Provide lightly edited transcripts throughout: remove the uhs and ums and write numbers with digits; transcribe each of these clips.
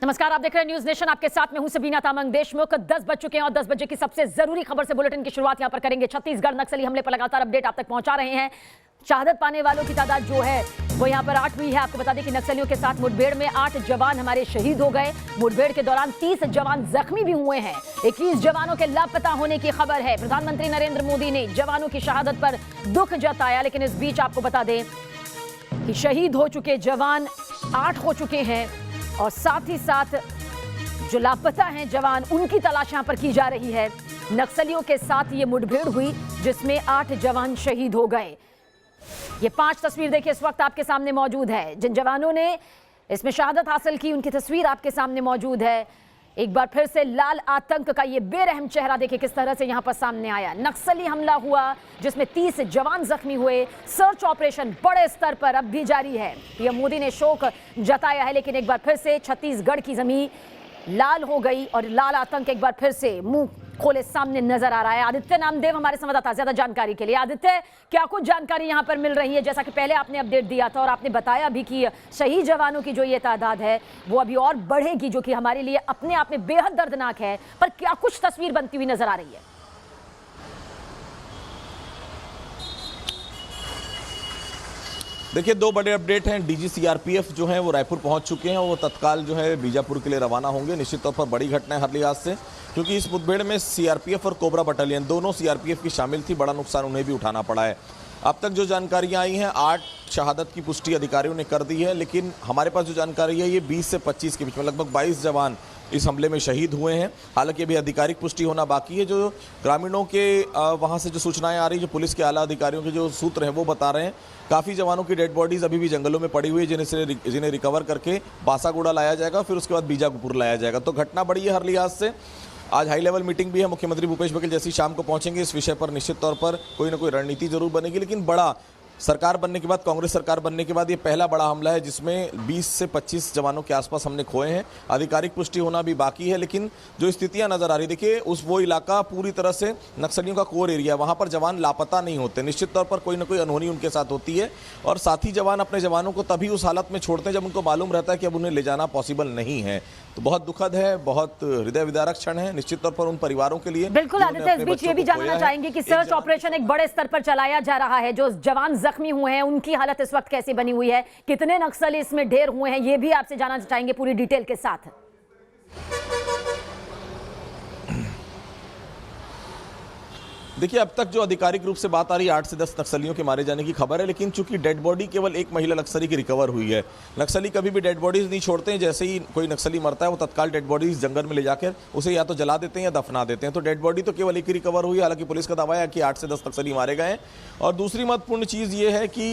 नमस्कार, आप देख रहे हैं न्यूज नेशन। आपके साथ में हूं सबीना तामंग। देशमुख 10 बज चुके हैं और 10 बजे की सबसे जरूरी खबर से बुलेटिन की शुरुआत यहां पर करेंगे। छत्तीसगढ़ नक्सली हमले पर लगातार अपडेट आप तक पहुंचा रहे हैं। शहादत पाने वालों की तादाद जो है वो यहां पर 8 हुई है। आपको बता दें कि नक्सलियों के साथ मुठभेड़ में 8 जवान हमारे शहीद हो गए। मुठभेड़ के दौरान 30 जवान जख्मी भी हुए हैं। 21 जवानों के लापता होने की खबर है। प्रधानमंत्री नरेंद्र मोदी ने जवानों की शहादत पर दुख जताया, लेकिन इस बीच आपको बता दें कि शहीद हो चुके जवान 8 हो चुके हैं और साथ ही साथ जो लापता हैं जवान, उनकी तलाश यहां पर की जा रही है। नक्सलियों के साथ ये मुठभेड़ हुई जिसमें 8 जवान शहीद हो गए। ये 5 तस्वीर देखिए इस वक्त आपके सामने मौजूद है। जिन जवानों ने इसमें शहादत हासिल की उनकी तस्वीर आपके सामने मौजूद है। एक बार फिर से लाल आतंक का ये बेरहम चेहरा देखिए किस तरह से यहां पर सामने आया। नक्सली हमला हुआ जिसमें 30 जवान जख्मी हुए। सर्च ऑपरेशन बड़े स्तर पर अब भी जारी है। पीएम मोदी ने शोक जताया है, लेकिन एक बार फिर से छत्तीसगढ़ की जमीन लाल हो गई और लाल आतंक एक बार फिर से मुंह खोले सामने नजर आ रहा है। आदित्य नामदेव हमारे संवाददाता ज्यादा जानकारी के लिए। आदित्य, क्या कुछ जानकारी यहां पर मिल रही है? जैसा कि पहले आपने अपडेट दिया था और आपने बताया भी कि शहीद जवानों की जो ये तादाद है वो अभी और बढ़ेगी, जो कि हमारे लिए अपने आप में बेहद दर्दनाक है, पर क्या कुछ तस्वीर बनती हुई नजर आ रही है? देखिए, 2 बड़े अपडेट हैं। डीजी सीआरपीएफ जो है वो रायपुर पहुंच चुके हैं और वो तत्काल जो है बीजापुर के लिए रवाना होंगे। निश्चित तौर पर बड़ी घटना है हर लिहाज से, क्योंकि इस मुठभेड़ में सीआरपीएफ और कोबरा बटालियन दोनों सीआरपीएफ की शामिल थी। बड़ा नुकसान उन्हें भी उठाना पड़ा है। अब तक जो जानकारियां आई हैं, 8 शहादत की पुष्टि अधिकारियों ने कर दी है, लेकिन हमारे पास जो जानकारी है ये 20 से 25 के बीच में लगभग 22 जवान इस हमले में शहीद हुए हैं। हालांकि अभी आधिकारिक पुष्टि होना बाकी है। जो ग्रामीणों के वहां से जो सूचनाएं आ रही है, जो पुलिस के आला अधिकारियों के जो सूत्र हैं वो बता रहे हैं, काफ़ी जवानों की डेड बॉडीज अभी भी जंगलों में पड़ी हुई है, जिन्हें रिकवर करके बासागुड़ा लाया जाएगा, फिर उसके बाद बीजापुर लाया जाएगा। तो घटना बड़ी है हर लिहाज से। आज हाई लेवल मीटिंग भी है। मुख्यमंत्री भूपेश बघेल जैसी शाम को पहुंचेंगे, इस विषय पर निश्चित तौर पर कोई ना कोई रणनीति जरूर बनेगी। लेकिन बड़ा सरकार बनने के बाद, कांग्रेस सरकार बनने के बाद ये पहला बड़ा हमला है जिसमें 20 से 25 जवानों के आसपास हमने खोए हैं। आधिकारिक पुष्टि होना भी बाकी है, लेकिन जो स्थितियां नजर आ रही, देखिए वो इलाका पूरी तरह से नक्सलियों का कोर एरिया, वहां पर जवान लापता नहीं होते। निश्चित तौर पर कोई ना कोई अनहोनी उनके साथ होती है और साथी जवान अपने जवानों को तभी उस हालत में छोड़ते हैं जब उनको मालूम रहता है कि अब उन्हें ले जाना पॉसिबल नहीं है। तो बहुत दुखद है, बहुत हृदय विदारक क्षण है निश्चित तौर पर उन परिवारों के लिए। बिल्कुल आदित्य, इस बीच ये भी जानना चाहेंगे कि सर्च ऑपरेशन एक बड़े स्तर पर चलाया जा रहा है। जो जवान जख्मी हुए हैं उनकी हालत इस वक्त कैसी बनी हुई है? कितने नक्सली इसमें ढेर हुए हैं, ये भी आपसे जानना चाहेंगे पूरी डिटेल के साथ। देखिए, अब तक जो आधिकारिक रूप से बात आ रही है 8 से 10 नक्सलियों के मारे जाने की खबर है, लेकिन चूंकि डेड बॉडी केवल एक महिला नक्सली की रिकवर हुई है। नक्सली कभी भी डेड बॉडीज नहीं छोड़ते हैं। जैसे ही कोई नक्सली मरता है वो तत्काल डेड बॉडीज जंगल में ले जाकर उसे या तो जला देते हैं या दफना देते हैं। तो डेड बॉडी तो केवल एक ही रिकवर हुई। हालांकि पुलिस का दावा है कि 8 से 10 नक्सली मारे गए हैं। और दूसरी महत्वपूर्ण चीज़ ये है कि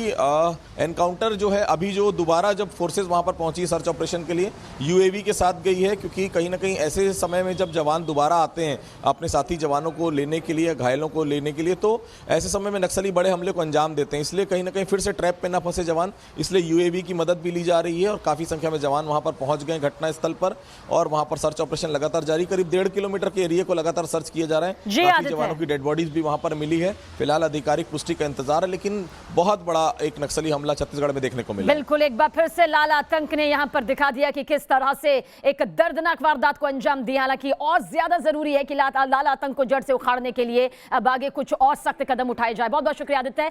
एनकाउंटर जो है, अभी जो दोबारा जब फोर्सेज वहाँ पर पहुंची सर्च ऑपरेशन के लिए, यूएवी के साथ गई है, क्योंकि कहीं ना कहीं ऐसे समय में जब जवान दोबारा आते हैं अपने साथी जवानों को लेने के लिए, घायलों को लेने के लिए, तो ऐसे समय में नक्सली बड़े हमले को अंजाम देते हैं। इसलिए कहीं ना कहीं फिर से ट्रैप पे ना फंसे जवान, इसलिए यूएवी की मदद भी ली जा रही है और काफी संख्या में जवान वहां पर पहुंच गए घटनास्थल पर और वहां पर सर्च ऑपरेशन लगातार जारी। करीब 1.5 किलोमीटर के एरिया को लगातार सर्च किया जा रहा है। काफी जवानों की डेड बॉडीज भी वहां पर मिली है। फिलहाल आधिकारिक पुष्टि का इंतजार है, लेकिन बहुत बड़ा एक नक्सली हमला छत्तीसगढ़ में देखने को मिला। बिल्कुल, एक बार फिर से लाल आतंक ने यहां पर दिखा दिया कि किस तरह से एक दर्दनाक वारदात को अंजाम दिया। हालांकि और ज्यादा जरूरी है कि लाल आतंक को जड़ से उखाड़ने के लिए अब आगे कुछ और सख्त कदम उठाए जाए। बहुत बहुत शुक्रिया आदित्य।